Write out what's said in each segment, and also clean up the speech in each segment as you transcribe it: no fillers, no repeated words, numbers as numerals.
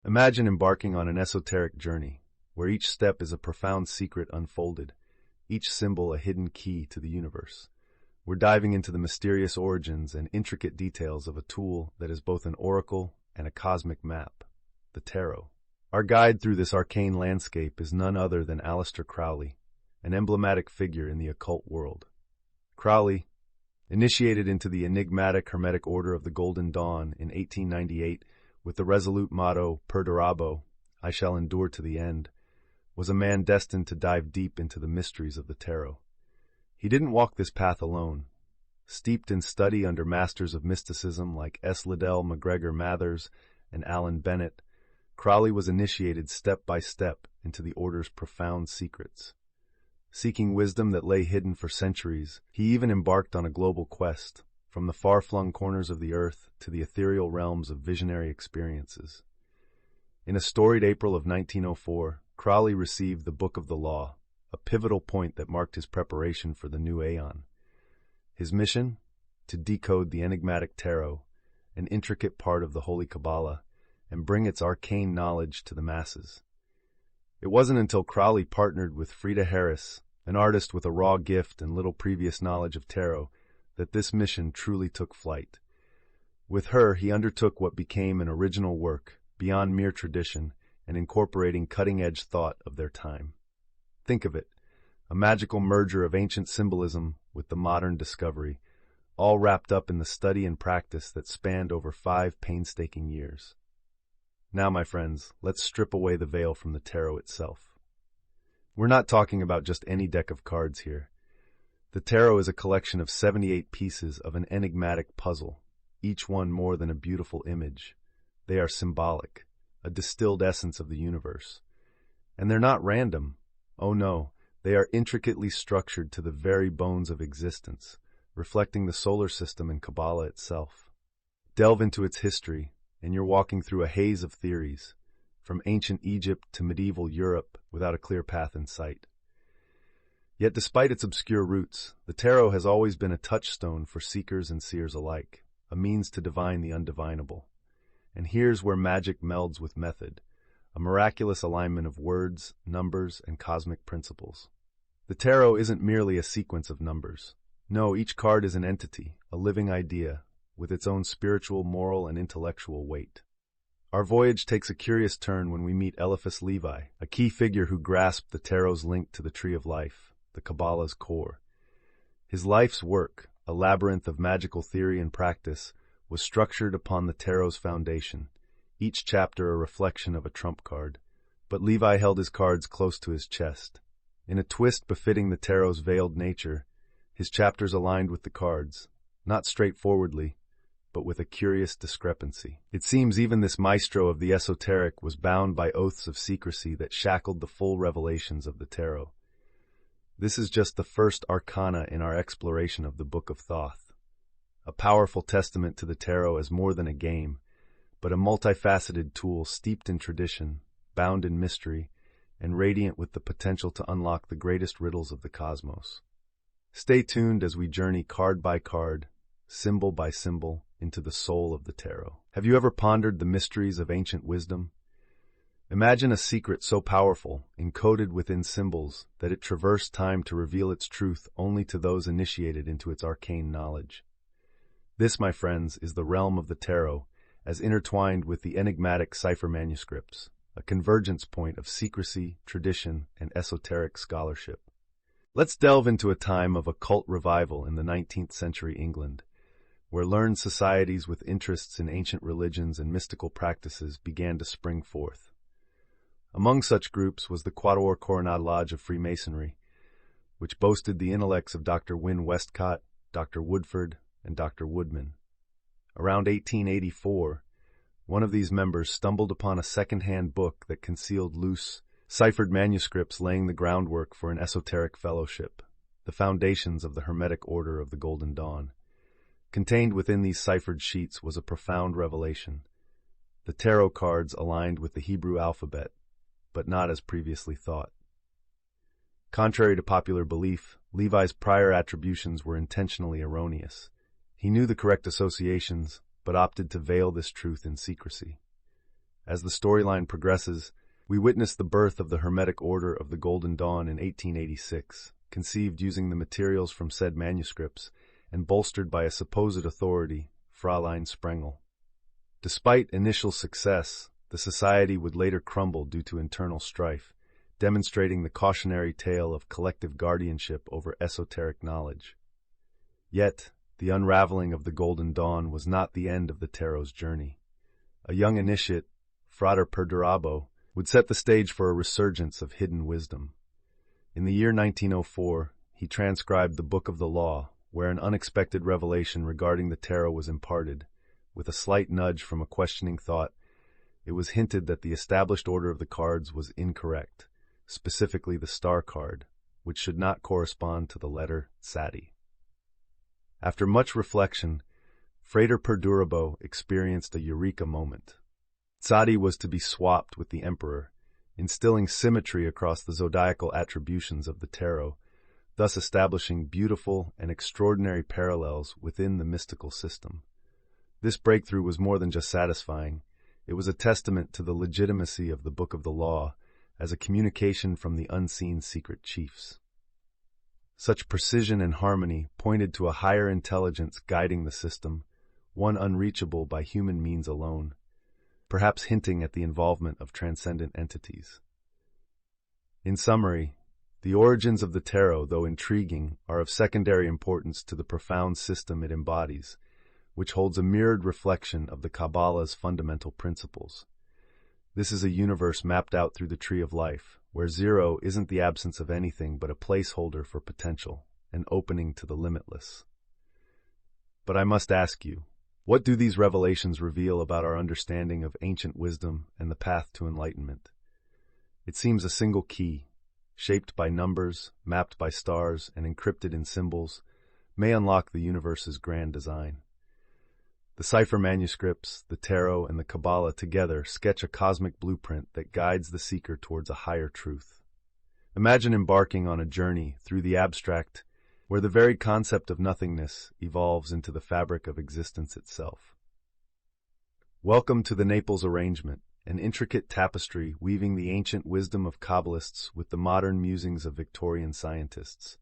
Imagine embarking on an esoteric journey, where each step is a profound secret unfolded, each symbol a hidden key to the universe. We're diving into the mysterious origins and intricate details of a tool that is both an oracle and a cosmic map, the tarot. Our guide through this arcane landscape is none other than Aleister Crowley, an emblematic figure in the occult world. Crowley, initiated into the enigmatic Hermetic Order of the Golden Dawn in 1898 with the resolute motto, Per durabo, I shall endure to the end, was a man destined to dive deep into the mysteries of the tarot. He didn't walk this path alone. Steeped in study under masters of mysticism like S. Liddell McGregor Mathers and Alan Bennett, Crowley was initiated step by step into the order's profound secrets. Seeking wisdom that lay hidden for centuries, he even embarked on a global quest, from the far-flung corners of the earth to the ethereal realms of visionary experiences. In a storied April of 1904, Crowley received the Book of the Law, a pivotal point that marked his preparation for the new aeon. His mission? To decode the enigmatic tarot, an intricate part of the Holy Kabbalah, and bring its arcane knowledge to the masses. It wasn't until Crowley partnered with Frieda Harris, an artist with a raw gift and little previous knowledge of tarot, that this mission truly took flight. With her, he undertook what became an original work, beyond mere tradition, and incorporating cutting-edge thought of their time. Think of it, a magical merger of ancient symbolism with the modern discovery, all wrapped up in the study and practice that spanned over 5 painstaking years. Now, my friends, let's strip away the veil from the tarot itself. We're not talking about just any deck of cards here. The tarot is a collection of 78 pieces of an enigmatic puzzle, each one more than a beautiful image. They are symbolic, a distilled essence of the universe. And they're not random. Oh no, they are intricately structured to the very bones of existence, reflecting the solar system and Kabbalah itself. Delve into its history, and you're walking through a haze of theories, from ancient Egypt to medieval Europe, without a clear path in sight. Yet despite its obscure roots, the tarot has always been a touchstone for seekers and seers alike, a means to divine the undivinable. And here's where magic melds with method, a miraculous alignment of words, numbers, and cosmic principles. The tarot isn't merely a sequence of numbers. No, each card is an entity, a living idea, with its own spiritual, moral, and intellectual weight. Our voyage takes a curious turn when we meet Eliphas Levi, a key figure who grasped the tarot's link to the Tree of Life, the Kabbalah's core. His life's work, a labyrinth of magical theory and practice, was structured upon the tarot's foundation, each chapter a reflection of a trump card. But Levi held his cards close to his chest. In a twist befitting the tarot's veiled nature, his chapters aligned with the cards, not straightforwardly, but with a curious discrepancy. It seems even this maestro of the esoteric was bound by oaths of secrecy that shackled the full revelations of the tarot. This is just the first arcana in our exploration of the Book of Thoth, a powerful testament to the tarot as more than a game, but a multifaceted tool steeped in tradition, bound in mystery, and radiant with the potential to unlock the greatest riddles of the cosmos. Stay tuned as we journey card by card, symbol by symbol, into the soul of the tarot. Have you ever pondered the mysteries of ancient wisdom? Imagine a secret so powerful, encoded within symbols, that it traversed time to reveal its truth only to those initiated into its arcane knowledge. This, my friends, is the realm of the tarot, as intertwined with the enigmatic cipher manuscripts, a convergence point of secrecy, tradition, and esoteric scholarship. Let's delve into a time of occult revival in the 19th century England, where learned societies with interests in ancient religions and mystical practices began to spring forth. Among such groups was the Quatuor Coronado Lodge of Freemasonry, which boasted the intellects of Dr. Wynne Westcott, Dr. Woodford, and Dr. Woodman. Around 1884, one of these members stumbled upon a second-hand book that concealed loose, ciphered manuscripts laying the groundwork for an esoteric fellowship, the foundations of the Hermetic Order of the Golden Dawn. Contained within these ciphered sheets was a profound revelation. The tarot cards aligned with the Hebrew alphabet, but not as previously thought. Contrary to popular belief, Levi's prior attributions were intentionally erroneous. He knew the correct associations, but opted to veil this truth in secrecy. As the storyline progresses, we witness the birth of the Hermetic Order of the Golden Dawn in 1886, conceived using the materials from said manuscripts and bolstered by a supposed authority, Fräulein Sprengel. Despite initial success, the society would later crumble due to internal strife, demonstrating the cautionary tale of collective guardianship over esoteric knowledge. Yet, the unraveling of the Golden Dawn was not the end of the tarot's journey. A young initiate, Frater Perdurabo, would set the stage for a resurgence of hidden wisdom. In the year 1904, he transcribed the Book of the Law, where an unexpected revelation regarding the tarot was imparted. With a slight nudge from a questioning thought, it was hinted that the established order of the cards was incorrect, specifically the star card, which should not correspond to the letter Sati. After much reflection, Frater Perdurabo experienced a eureka moment. Sati was to be swapped with the emperor, instilling symmetry across the zodiacal attributions of the tarot, thus establishing beautiful and extraordinary parallels within the mystical system. This breakthrough was more than just satisfying. It was a testament to the legitimacy of the Book of the Law as a communication from the unseen secret chiefs. Such precision and harmony pointed to a higher intelligence guiding the system, one unreachable by human means alone, perhaps hinting at the involvement of transcendent entities. In summary, the origins of the tarot, though intriguing, are of secondary importance to the profound system it embodies, which holds a mirrored reflection of the Kabbalah's fundamental principles. This is a universe mapped out through the tree of life, where zero isn't the absence of anything but a placeholder for potential, an opening to the limitless. But I must ask you, what do these revelations reveal about our understanding of ancient wisdom and the path to enlightenment? It seems a single key, shaped by numbers, mapped by stars, and encrypted in symbols, may unlock the universe's grand design. The cipher manuscripts, the tarot, and the Kabbalah together sketch a cosmic blueprint that guides the seeker towards a higher truth. Imagine embarking on a journey through the abstract, where the very concept of nothingness evolves into the fabric of existence itself. Welcome to the Naples arrangement, an intricate tapestry weaving the ancient wisdom of Kabbalists with the modern musings of Victorian scientists.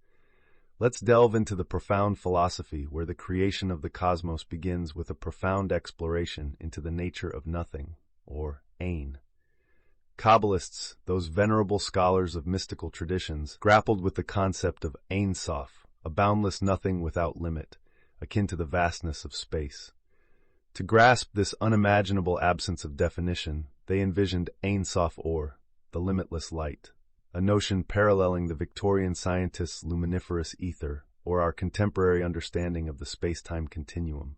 Let's delve into the profound philosophy where the creation of the cosmos begins with a profound exploration into the nature of nothing, or Ein. Kabbalists, those venerable scholars of mystical traditions, grappled with the concept of Ein Sof, a boundless nothing without limit, akin to the vastness of space. To grasp this unimaginable absence of definition, they envisioned Ein Sof Or, the limitless light, a notion paralleling the Victorian scientists' luminiferous ether, or our contemporary understanding of the space-time continuum.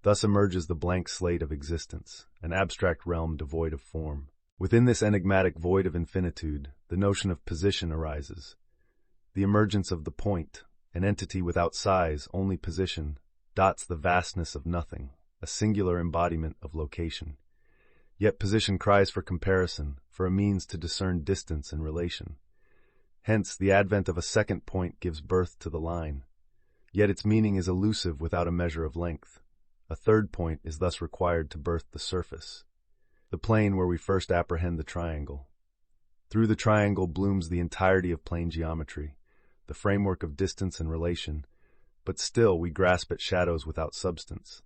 Thus emerges the blank slate of existence, an abstract realm devoid of form. Within this enigmatic void of infinitude, the notion of position arises. The emergence of the point, an entity without size, only position, dots the vastness of nothing, a singular embodiment of location. Yet position cries for comparison, for a means to discern distance and relation. Hence, the advent of a second point gives birth to the line. Yet its meaning is elusive without a measure of length. A third point is thus required to birth the surface, the plane where we first apprehend the triangle. Through the triangle blooms the entirety of plane geometry, the framework of distance and relation, but still we grasp at shadows without substance.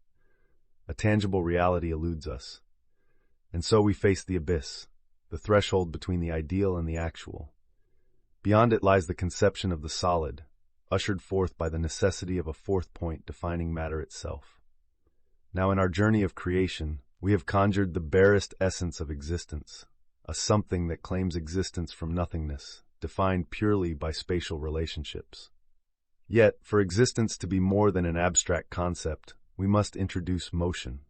A tangible reality eludes us. And so we face the abyss, the threshold between the ideal and the actual. Beyond it lies the conception of the solid, ushered forth by the necessity of a fourth point defining matter itself. Now in our journey of creation, we have conjured the barest essence of existence, a something that claims existence from nothingness, defined purely by spatial relationships. Yet, for existence to be more than an abstract concept, we must introduce motion,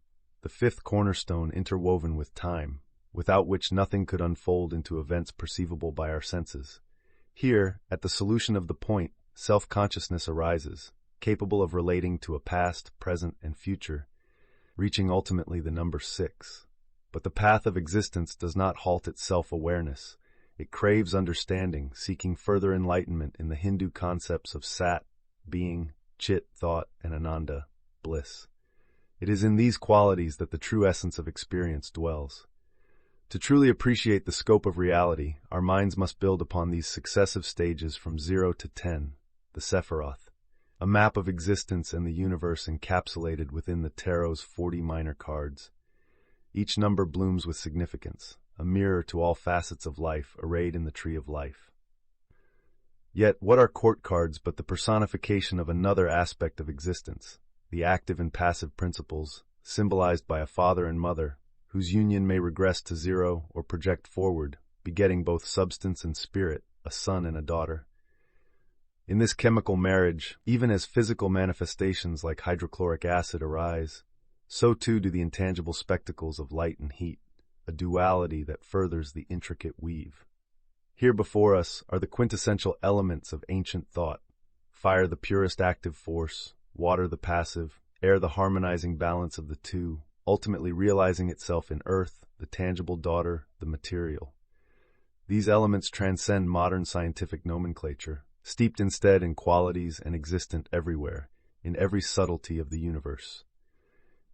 the fifth cornerstone interwoven with time, without which nothing could unfold into events perceivable by our senses. Here, at the solution of the point, self-consciousness arises, capable of relating to a past, present, and future, reaching ultimately the number 6. But the path of existence does not halt at self-awareness. It craves understanding, seeking further enlightenment in the Hindu concepts of Sat, being, Chit, thought, and Ananda, bliss. It is in these qualities that the true essence of experience dwells. To truly appreciate the scope of reality, our minds must build upon these successive stages from 0 to 10, the Sephiroth, a map of existence and the universe encapsulated within the tarot's 40 minor cards. Each number blooms with significance, a mirror to all facets of life arrayed in the tree of life. Yet, what are court cards but the personification of another aspect of existence, the active and passive principles, symbolized by a father and mother, whose union may regress to 0 or project forward, begetting both substance and spirit, a son and a daughter. In this chemical marriage, even as physical manifestations like hydrochloric acid arise, so too do the intangible spectacles of light and heat, a duality that furthers the intricate weave. Here before us are the quintessential elements of ancient thought: fire the purest active force, water the passive, air the harmonizing balance of the two, ultimately realizing itself in earth, the tangible daughter, the material. These elements transcend modern scientific nomenclature, steeped instead in qualities and existent everywhere, in every subtlety of the universe.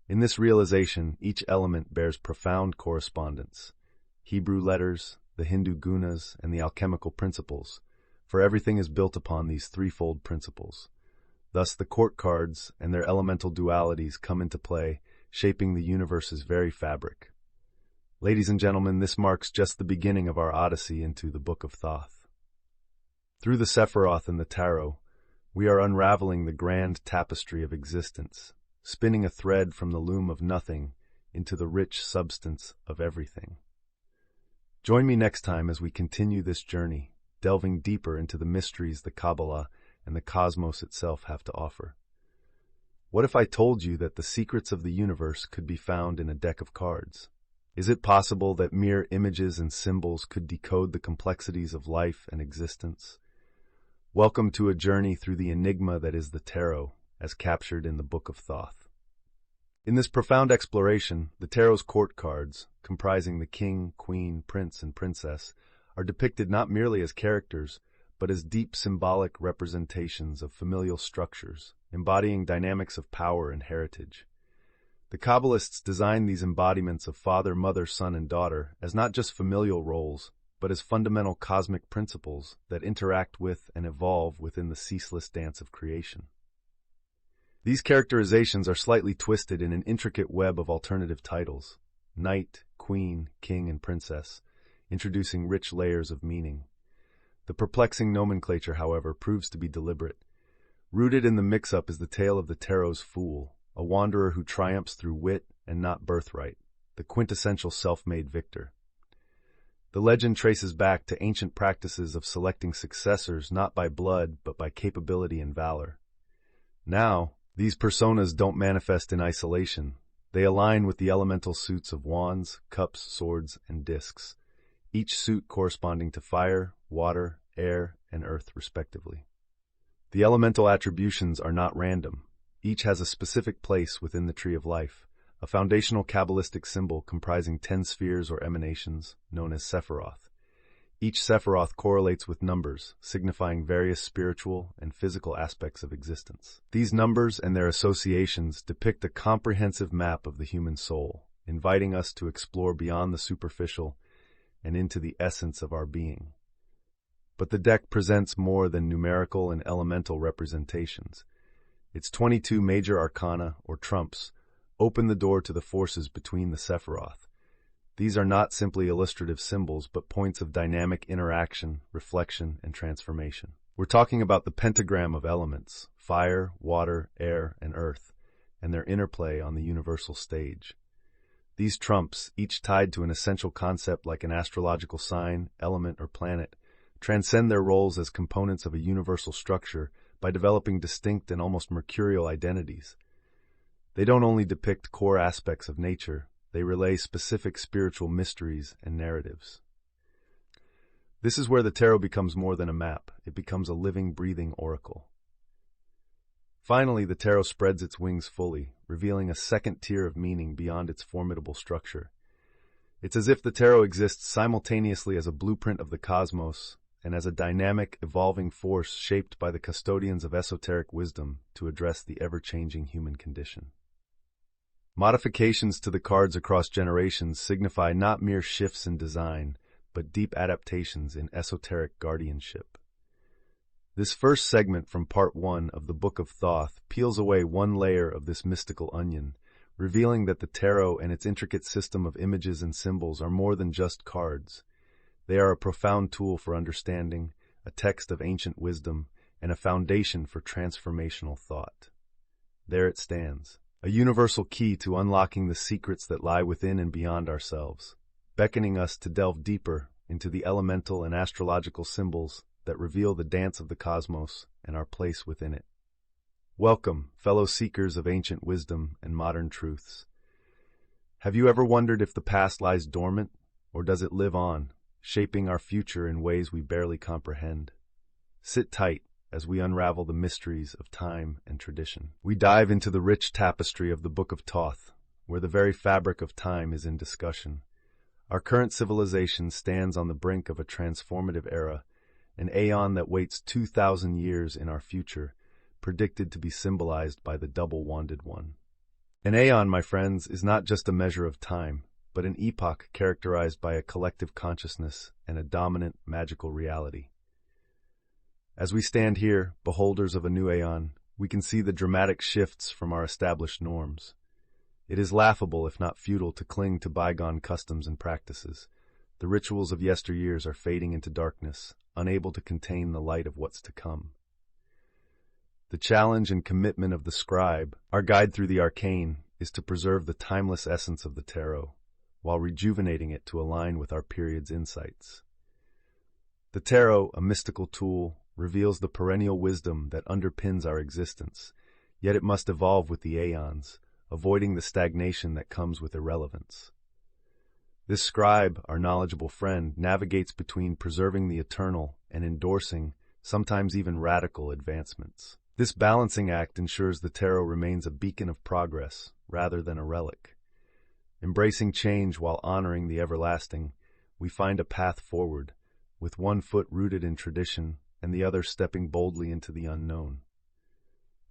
In this realization, each element bears profound correspondence: Hebrew letters, the Hindu gunas, and the alchemical principles, for everything is built upon these threefold principles. Thus the court cards and their elemental dualities come into play, shaping the universe's very fabric. Ladies and gentlemen, this marks just the beginning of our odyssey into the Book of Thoth. Through the Sephiroth and the tarot, we are unraveling the grand tapestry of existence, spinning a thread from the loom of nothing into the rich substance of everything. Join me next time as we continue this journey, delving deeper into the mysteries the Kabbalah and the cosmos itself have to offer. What if I told you that the secrets of the universe could be found in a deck of cards? Is it possible that mere images and symbols could decode the complexities of life and existence? Welcome to a journey through the enigma that is the tarot, as captured in the Book of Thoth. In this profound exploration, the tarot's court cards, comprising the king, queen, prince, and princess, are depicted not merely as characters, but as deep symbolic representations of familial structures, embodying dynamics of power and heritage. The Kabbalists designed these embodiments of father, mother, son, and daughter as not just familial roles, but as fundamental cosmic principles that interact with and evolve within the ceaseless dance of creation. These characterizations are slightly twisted in an intricate web of alternative titles: knight, queen, king, and princess, introducing rich layers of meaning. The perplexing nomenclature, however, proves to be deliberate. Rooted in the mix-up is the tale of the tarot's fool, a wanderer who triumphs through wit and not birthright, the quintessential self-made victor. The legend traces back to ancient practices of selecting successors not by blood but by capability and valor. Now, these personas don't manifest in isolation. They align with the elemental suits of wands, cups, swords, and discs, each suit corresponding to fire, water, air, and earth, respectively. The elemental attributions are not random. Each has a specific place within the tree of life, a foundational Kabbalistic symbol comprising 10 spheres or emanations, known as Sephiroth. Each Sephiroth correlates with numbers, signifying various spiritual and physical aspects of existence. These numbers and their associations depict a comprehensive map of the human soul, inviting us to explore beyond the superficial and into the essence of our being. But the deck presents more than numerical and elemental representations. Its 22 major arcana, or trumps, open the door to the forces between the Sephiroth. These are not simply illustrative symbols, but points of dynamic interaction, reflection, and transformation. We're talking about the pentagram of elements: fire, water, air, and earth, and their interplay on the universal stage. These trumps, each tied to an essential concept like an astrological sign, element, or planet, transcend their roles as components of a universal structure by developing distinct and almost mercurial identities. They don't only depict core aspects of nature, they relay specific spiritual mysteries and narratives. This is where the tarot becomes more than a map. It becomes a living, breathing oracle. Finally, the tarot spreads its wings fully, revealing a second tier of meaning beyond its formidable structure. It's as if the tarot exists simultaneously as a blueprint of the cosmos and as a dynamic, evolving force shaped by the custodians of esoteric wisdom to address the ever-changing human condition. Modifications to the cards across generations signify not mere shifts in design, but deep adaptations in esoteric guardianship. This first segment from Part 1 of the Book of Thoth peels away one layer of this mystical onion, revealing that the tarot and its intricate system of images and symbols are more than just cards. They are a profound tool for understanding, a text of ancient wisdom, and a foundation for transformational thought. There it stands, a universal key to unlocking the secrets that lie within and beyond ourselves, beckoning us to delve deeper into the elemental and astrological symbols that reveal the dance of the cosmos and our place within it. Welcome, fellow seekers of ancient wisdom and modern truths. Have you ever wondered if the past lies dormant, or does it live on, shaping our future in ways we barely comprehend? Sit tight as we unravel the mysteries of time and tradition. We dive into the rich tapestry of the Book of Thoth, where the very fabric of time is in discussion. Our current civilization stands on the brink of a transformative era, an aeon that waits 2,000 years in our future, predicted to be symbolized by the double-wanded one. An aeon, my friends, is not just a measure of time, but an epoch characterized by a collective consciousness and a dominant magical reality. As we stand here, beholders of a new aeon, we can see the dramatic shifts from our established norms. It is laughable, if not futile, to cling to bygone customs and practices. The rituals of yesteryears are fading into darkness, unable to contain the light of what's to come. The challenge and commitment of the scribe, our guide through the arcane, is to preserve the timeless essence of the tarot, while rejuvenating it to align with our period's insights. The tarot, a mystical tool, reveals the perennial wisdom that underpins our existence, yet it must evolve with the aeons, avoiding the stagnation that comes with irrelevance. This scribe, our knowledgeable friend, navigates between preserving the eternal and endorsing, sometimes even radical, advancements. This balancing act ensures the tarot remains a beacon of progress rather than a relic. Embracing change while honoring the everlasting, we find a path forward, with one foot rooted in tradition and the other stepping boldly into the unknown.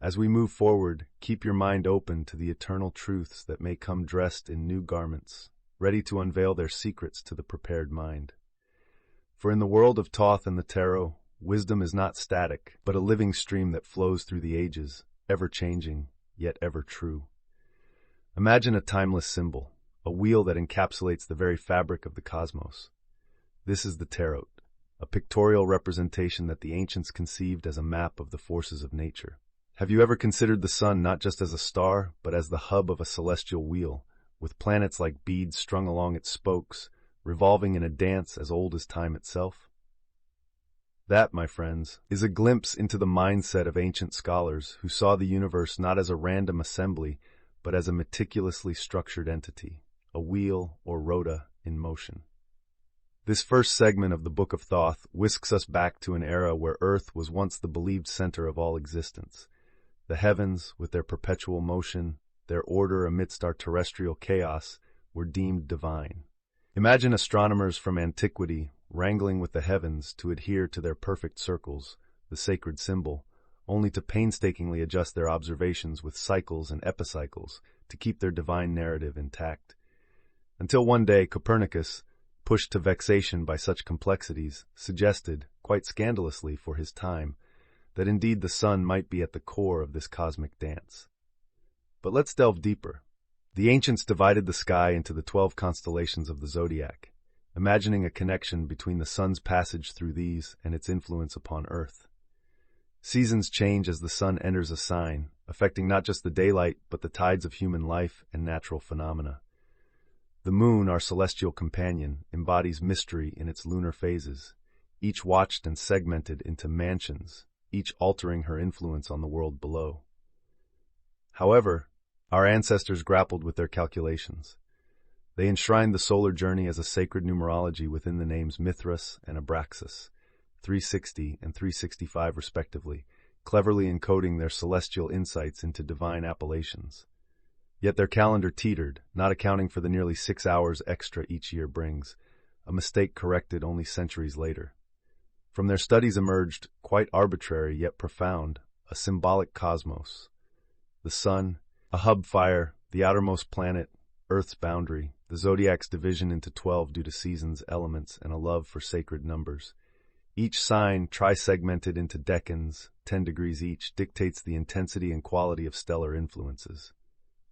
As we move forward, keep your mind open to the eternal truths that may come dressed in new garments, ready to unveil their secrets to the prepared mind. For in the world of Thoth and the tarot, wisdom is not static, but a living stream that flows through the ages, ever-changing, yet ever-true. Imagine a timeless symbol, a wheel that encapsulates the very fabric of the cosmos. This is the tarot, a pictorial representation that the ancients conceived as a map of the forces of nature. Have you ever considered the sun not just as a star, but as the hub of a celestial wheel, with planets like beads strung along its spokes, revolving in a dance as old as time itself? That, my friends, is a glimpse into the mindset of ancient scholars who saw the universe not as a random assembly, but as a meticulously structured entity, a wheel or rota in motion. This first segment of the Book of Thoth whisks us back to an era where Earth was once the believed center of all existence. The heavens, with their perpetual motion, their order amidst our terrestrial chaos, were deemed divine. Imagine astronomers from antiquity wrangling with the heavens to adhere to their perfect circles, the sacred symbol, only to painstakingly adjust their observations with cycles and epicycles to keep their divine narrative intact. Until one day Copernicus, pushed to vexation by such complexities, suggested, quite scandalously for his time, that indeed the sun might be at the core of this cosmic dance. But let's delve deeper. The ancients divided the sky into the 12 constellations of the zodiac, imagining a connection between the sun's passage through these and its influence upon Earth. Seasons change as the sun enters a sign, affecting not just the daylight, but the tides of human life and natural phenomena. The moon, our celestial companion, embodies mystery in its lunar phases, each watched and segmented into mansions, each altering her influence on the world below. However, our ancestors grappled with their calculations. They enshrined the solar journey as a sacred numerology within the names Mithras and Abraxas, 360 and 365 respectively, cleverly encoding their celestial insights into divine appellations. Yet their calendar teetered, not accounting for the nearly 6 hours extra each year brings, a mistake corrected only centuries later. From their studies emerged, quite arbitrary yet profound, a symbolic cosmos. The sun, a hub fire, the outermost planet, Earth's boundary, the zodiac's division into 12 due to seasons, elements, and a love for sacred numbers. Each sign, tri-segmented into decans, 10 degrees each, dictates the intensity and quality of stellar influences.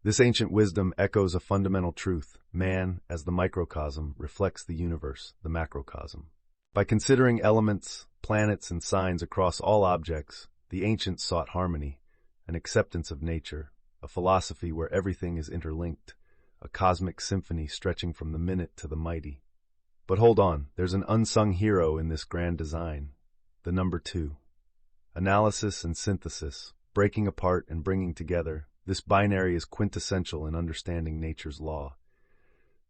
This ancient wisdom echoes a fundamental truth. Man, as the microcosm, reflects the universe, the macrocosm. By considering elements, planets, and signs across all objects, the ancients sought harmony, an acceptance of nature, a philosophy where everything is interlinked, a cosmic symphony stretching from the minute to the mighty. But hold on, there's an unsung hero in this grand design, the number 2. Analysis and synthesis, breaking apart and bringing together, this binary is quintessential in understanding nature's law.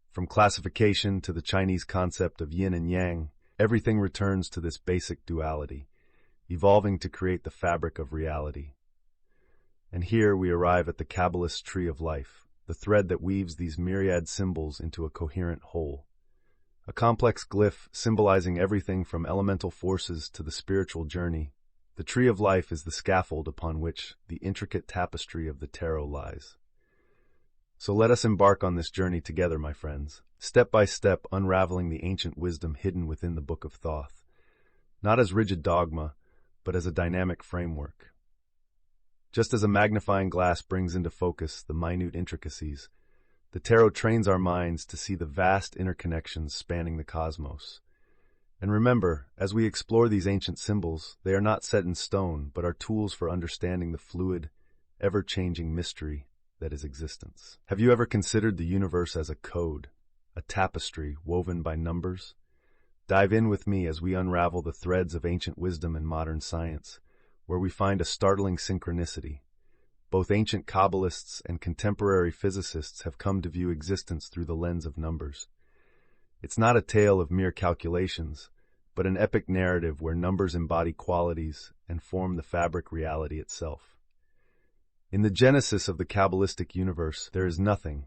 From classification to the Chinese concept of yin and yang, everything returns to this basic duality, evolving to create the fabric of reality. And here we arrive at the Kabbalist's tree of life, the thread that weaves these myriad symbols into a coherent whole. A complex glyph symbolizing everything from elemental forces to the spiritual journey, the tree of life is the scaffold upon which the intricate tapestry of the tarot lies. So let us embark on this journey together, my friends, step by step unraveling the ancient wisdom hidden within the Book of Thoth, not as rigid dogma, but as a dynamic framework. Just as a magnifying glass brings into focus the minute intricacies, the tarot trains our minds to see the vast interconnections spanning the cosmos. And remember, as we explore these ancient symbols, they are not set in stone, but are tools for understanding the fluid, ever-changing mystery that is existence. Have you ever considered the universe as a code, a tapestry woven by numbers? Dive in with me as we unravel the threads of ancient wisdom and modern science, where we find a startling synchronicity. Both ancient Kabbalists and contemporary physicists have come to view existence through the lens of numbers. It's not a tale of mere calculations, but an epic narrative where numbers embody qualities and form the fabric reality itself. In the genesis of the Kabbalistic universe, there is nothing,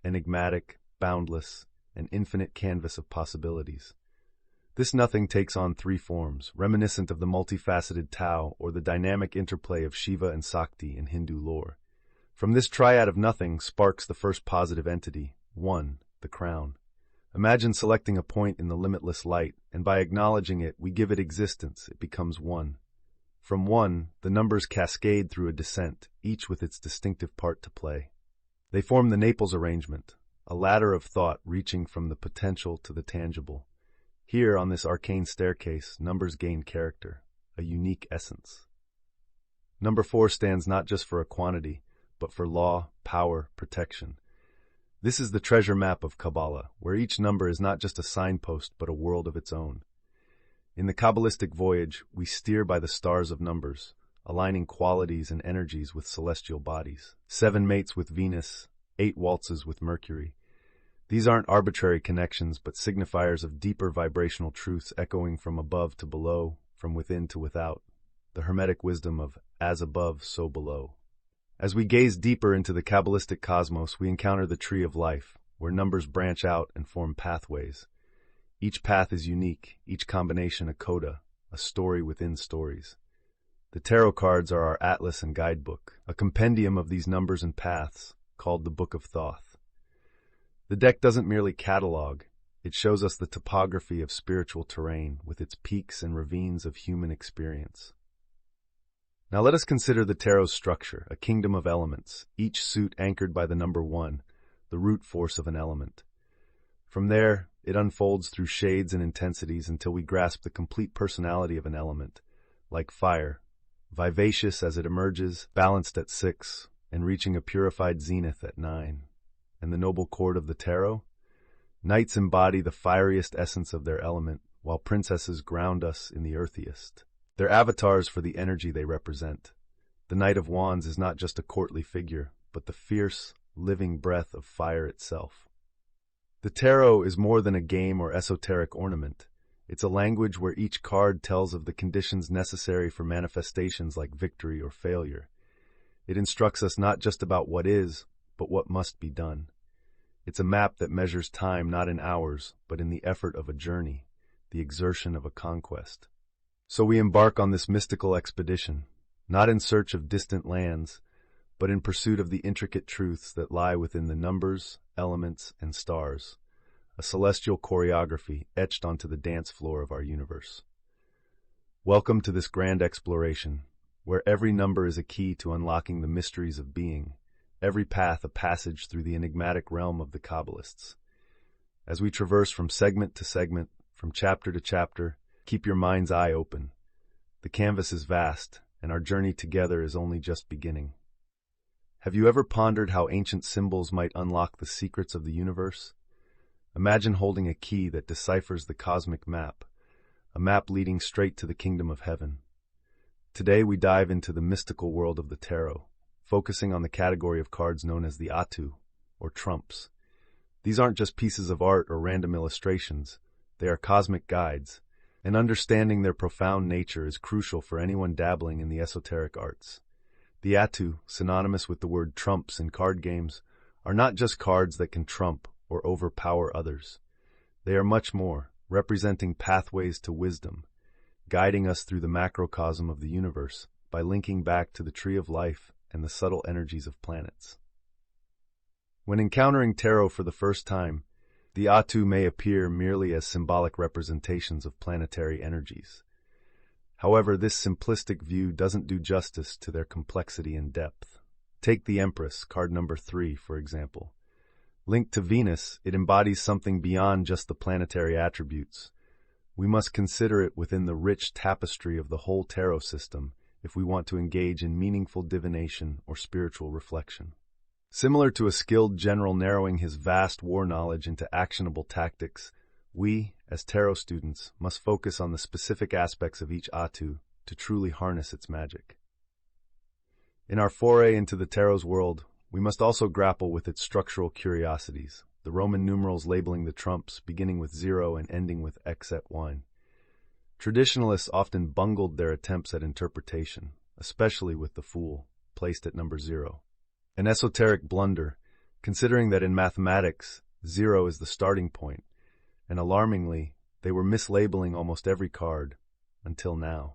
enigmatic, boundless, an infinite canvas of possibilities. This nothing takes on 3 forms, reminiscent of the multifaceted Tao or the dynamic interplay of Shiva and Sakti in Hindu lore. From this triad of nothing sparks the first positive entity, 1, the crown. Imagine selecting a point in the limitless light, and by acknowledging it, we give it existence. It becomes 1. From 1, the numbers cascade through a descent, each with its distinctive part to play. They form the Naples arrangement, a ladder of thought reaching from the potential to the tangible. Here, on this arcane staircase, numbers gain character, a unique essence. Number 4 stands not just for a quantity, but for law, power, protection. This is the treasure map of Kabbalah, where each number is not just a signpost, but a world of its own. In the Kabbalistic voyage, we steer by the stars of numbers, aligning qualities and energies with celestial bodies. 7 mates with Venus, 8 waltzes with Mercury. These aren't arbitrary connections, but signifiers of deeper vibrational truths echoing from above to below, from within to without. The Hermetic wisdom of as above, so below. As we gaze deeper into the Kabbalistic cosmos, we encounter the tree of life, where numbers branch out and form pathways. Each path is unique, each combination a coda, a story within stories. The tarot cards are our atlas and guidebook, a compendium of these numbers and paths, called the Book of Thoth. The deck doesn't merely catalog, it shows us the topography of spiritual terrain with its peaks and ravines of human experience. Now let us consider the tarot's structure, a kingdom of elements, each suit anchored by the number 1, the root force of an element. From there, it unfolds through shades and intensities until we grasp the complete personality of an element, like fire, vivacious as it emerges, balanced at 6, and reaching a purified zenith at 9. And the noble chord of the tarot? Knights embody the fieriest essence of their element, while princesses ground us in the earthiest. They're avatars for the energy they represent. The Knight of Wands is not just a courtly figure, but the fierce, living breath of fire itself. The tarot is more than a game or esoteric ornament. It's a language where each card tells of the conditions necessary for manifestations like victory or failure. It instructs us not just about what is, but what must be done. It's a map that measures time not in hours, but in the effort of a journey, the exertion of a conquest. So we embark on this mystical expedition, not in search of distant lands, but in pursuit of the intricate truths that lie within the numbers, elements, and stars, a celestial choreography etched onto the dance floor of our universe. Welcome to this grand exploration, where every number is a key to unlocking the mysteries of being, every path a passage through the enigmatic realm of the Kabbalists. As we traverse from segment to segment, from chapter to chapter, keep your mind's eye open. The canvas is vast, and our journey together is only just beginning. Have you ever pondered how ancient symbols might unlock the secrets of the universe? Imagine holding a key that deciphers the cosmic map, a map leading straight to the kingdom of heaven. Today we dive into the mystical world of the tarot, focusing on the category of cards known as the Atu, or trumps. These aren't just pieces of art or random illustrations, they are cosmic guides, and understanding their profound nature is crucial for anyone dabbling in the esoteric arts. The Atu, synonymous with the word trumps in card games, are not just cards that can trump or overpower others. They are much more, representing pathways to wisdom, guiding us through the macrocosm of the universe by linking back to the tree of life and the subtle energies of planets. When encountering tarot for the first time, the Atu may appear merely as symbolic representations of planetary energies. However, this simplistic view doesn't do justice to their complexity and depth. Take the Empress, card number 3, for example. Linked to Venus, it embodies something beyond just the planetary attributes. We must consider it within the rich tapestry of the whole tarot system if we want to engage in meaningful divination or spiritual reflection. Similar to a skilled general narrowing his vast war knowledge into actionable tactics, we, as tarot students, must focus on the specific aspects of each Atu to truly harness its magic. In our foray into the tarot's world, we must also grapple with its structural curiosities, the Roman numerals labeling the trumps, beginning with 0 and ending with X@1. Traditionalists often bungled their attempts at interpretation, especially with the Fool, placed at number 0. An esoteric blunder, considering that in mathematics, 0 is the starting point, and alarmingly, they were mislabeling almost every card, until now.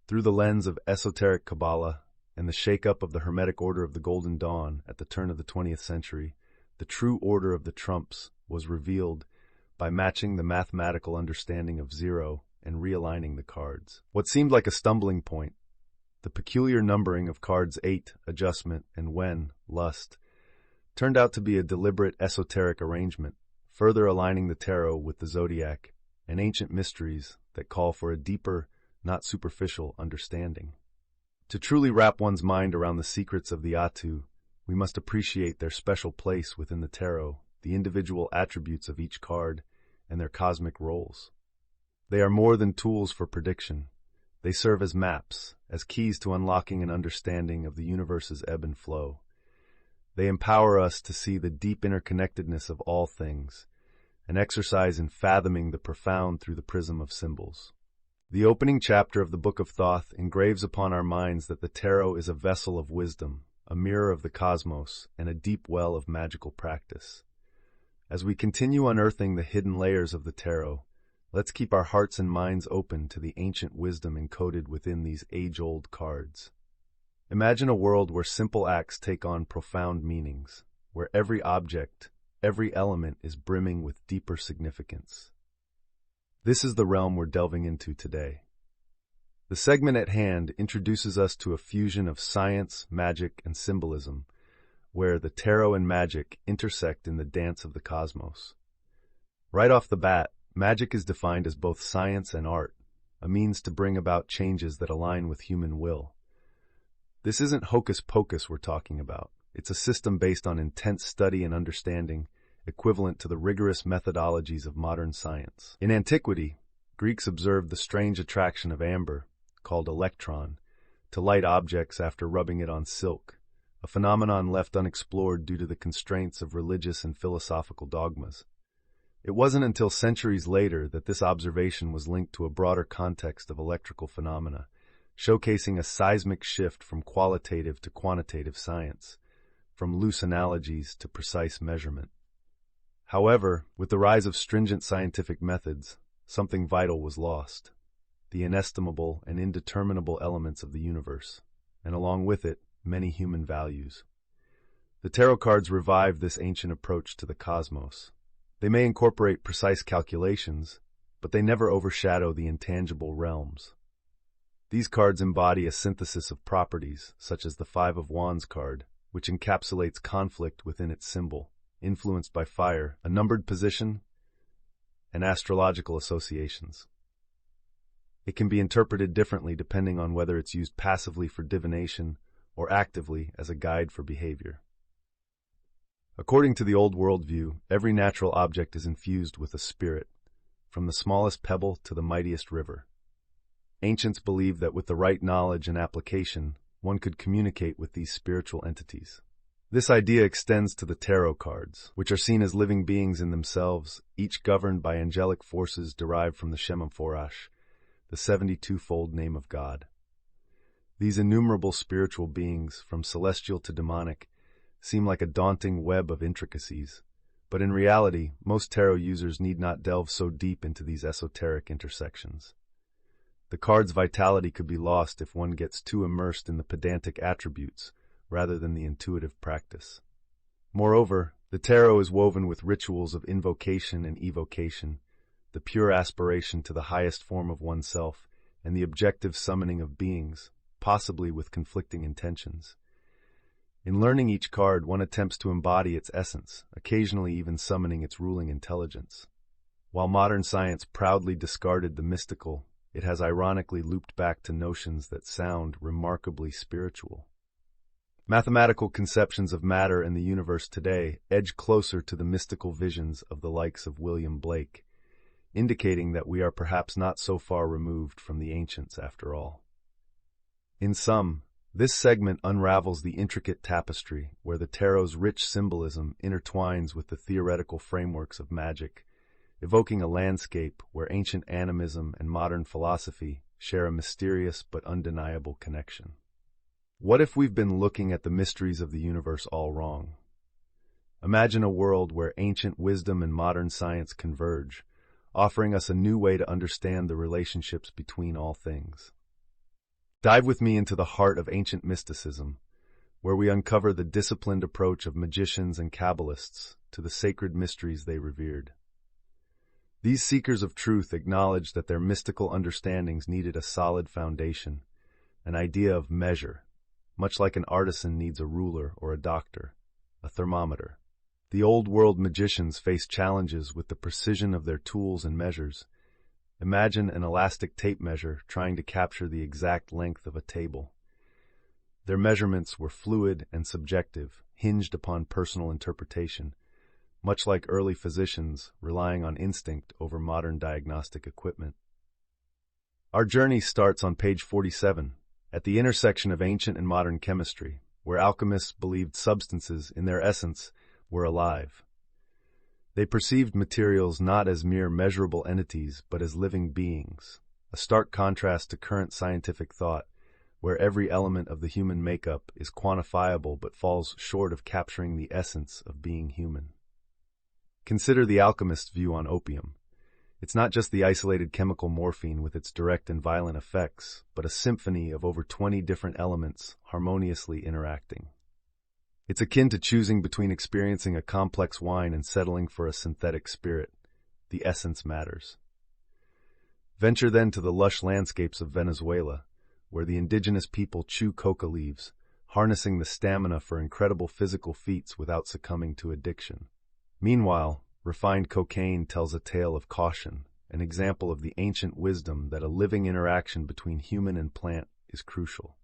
Through the lens of esoteric Kabbalah and the shake-up of the Hermetic Order of the Golden Dawn at the turn of the 20th century, the true order of the trumps was revealed by matching the mathematical understanding of 0 and realigning the cards. What seemed like a stumbling point, the peculiar numbering of cards 8, adjustment, and when, lust, turned out to be a deliberate esoteric arrangement, further aligning the tarot with the zodiac and ancient mysteries that call for a deeper, not superficial understanding. To truly wrap one's mind around the secrets of the Atu, we must appreciate their special place within the tarot, the individual attributes of each card, and their cosmic roles. They are more than tools for prediction. They serve as maps, as keys to unlocking an understanding of the universe's ebb and flow. They empower us to see the deep interconnectedness of all things, an exercise in fathoming the profound through the prism of symbols. The opening chapter of the Book of Thoth engraves upon our minds that the tarot is a vessel of wisdom, a mirror of the cosmos, and a deep well of magical practice. As we continue unearthing the hidden layers of the tarot, let's keep our hearts and minds open to the ancient wisdom encoded within these age-old cards. Imagine a world where simple acts take on profound meanings, where every object, every element is brimming with deeper significance. This is the realm we're delving into today. The segment at hand introduces us to a fusion of science, magic, and symbolism, where the tarot and magic intersect in the dance of the cosmos. Right off the bat, magic is defined as both science and art, a means to bring about changes that align with human will. This isn't hocus pocus we're talking about. It's a system based on intense study and understanding, equivalent to the rigorous methodologies of modern science. In antiquity, Greeks observed the strange attraction of amber, called electron, to light objects after rubbing it on silk, a phenomenon left unexplored due to the constraints of religious and philosophical dogmas. It wasn't until centuries later that this observation was linked to a broader context of electrical phenomena, showcasing a seismic shift from qualitative to quantitative science, from loose analogies to precise measurement. However, with the rise of stringent scientific methods, something vital was lost: the inestimable and indeterminable elements of the universe, and along with it, many human values. The tarot cards revive this ancient approach to the cosmos. They may incorporate precise calculations, but they never overshadow the intangible realms. These cards embody a synthesis of properties, such as the Five of Wands card, which encapsulates conflict within its symbol, influenced by fire, a numbered position, and astrological associations. It can be interpreted differently depending on whether it's used passively for divination or actively as a guide for behavior. According to the old worldview, every natural object is infused with a spirit, from the smallest pebble to the mightiest river. Ancients believed that with the right knowledge and application, one could communicate with these spiritual entities. This idea extends to the tarot cards, which are seen as living beings in themselves, each governed by angelic forces derived from the Shem Forash, the 72-fold name of God. These innumerable spiritual beings, from celestial to demonic, seem like a daunting web of intricacies, but in reality, most tarot users need not delve so deep into these esoteric intersections. The card's vitality could be lost if one gets too immersed in the pedantic attributes rather than the intuitive practice. Moreover, the tarot is woven with rituals of invocation and evocation, the pure aspiration to the highest form of oneself, and the objective summoning of beings, possibly with conflicting intentions. In learning each card, one attempts to embody its essence, occasionally even summoning its ruling intelligence. While modern science proudly discarded the mystical, it has ironically looped back to notions that sound remarkably spiritual. Mathematical conceptions of matter and the universe today edge closer to the mystical visions of the likes of William Blake, indicating that we are perhaps not so far removed from the ancients after all. In sum, this segment unravels the intricate tapestry where the tarot's rich symbolism intertwines with the theoretical frameworks of magic, evoking a landscape where ancient animism and modern philosophy share a mysterious but undeniable connection. What if we've been looking at the mysteries of the universe all wrong? Imagine a world where ancient wisdom and modern science converge, offering us a new way to understand the relationships between all things. Dive with me into the heart of ancient mysticism, where we uncover the disciplined approach of magicians and Kabbalists to the sacred mysteries they revered. These seekers of truth acknowledged that their mystical understandings needed a solid foundation, an idea of measure, much like an artisan needs a ruler or a doctor, a thermometer. The old world magicians faced challenges with the precision of their tools and measures. Imagine an elastic tape measure trying to capture the exact length of a table. Their measurements were fluid and subjective, hinged upon personal interpretation, much like early physicians relying on instinct over modern diagnostic equipment. Our journey starts on page 47, at the intersection of ancient and modern chemistry, where alchemists believed substances, in their essence, were alive. They perceived materials not as mere measurable entities, but as living beings, a stark contrast to current scientific thought, where every element of the human makeup is quantifiable but falls short of capturing the essence of being human. Consider the alchemist's view on opium. It's not just the isolated chemical morphine with its direct and violent effects, but a symphony of over 20 different elements harmoniously interacting. It's akin to choosing between experiencing a complex wine and settling for a synthetic spirit. The essence matters. Venture then to the lush landscapes of Venezuela, where the indigenous people chew coca leaves, harnessing the stamina for incredible physical feats without succumbing to addiction. Meanwhile, refined cocaine tells a tale of caution, an example of the ancient wisdom that a living interaction between human and plant is crucial.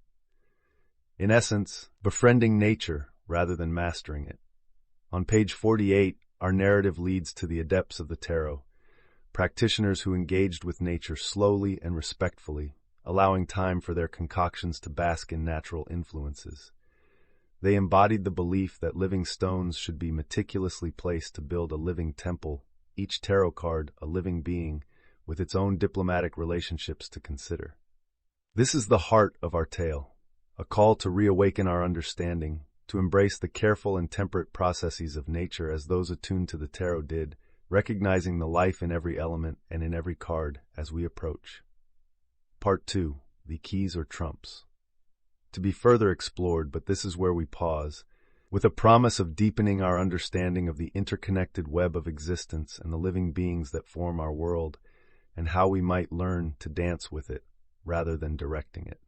In essence, befriending nature rather than mastering it. On page 48, our narrative leads to the adepts of the tarot, practitioners who engaged with nature slowly and respectfully, allowing time for their concoctions to bask in natural influences. They embodied the belief that living stones should be meticulously placed to build a living temple, each tarot card a living being, with its own diplomatic relationships to consider. This is the heart of our tale, a call to reawaken our understanding, to embrace the careful and temperate processes of nature as those attuned to the tarot did, recognizing the life in every element and in every card as we approach. Part 2. The Keys or Trumps. to be further explored, but this is where we pause, with a promise of deepening our understanding of the interconnected web of existence and the living beings that form our world, and how we might learn to dance with it rather than directing it.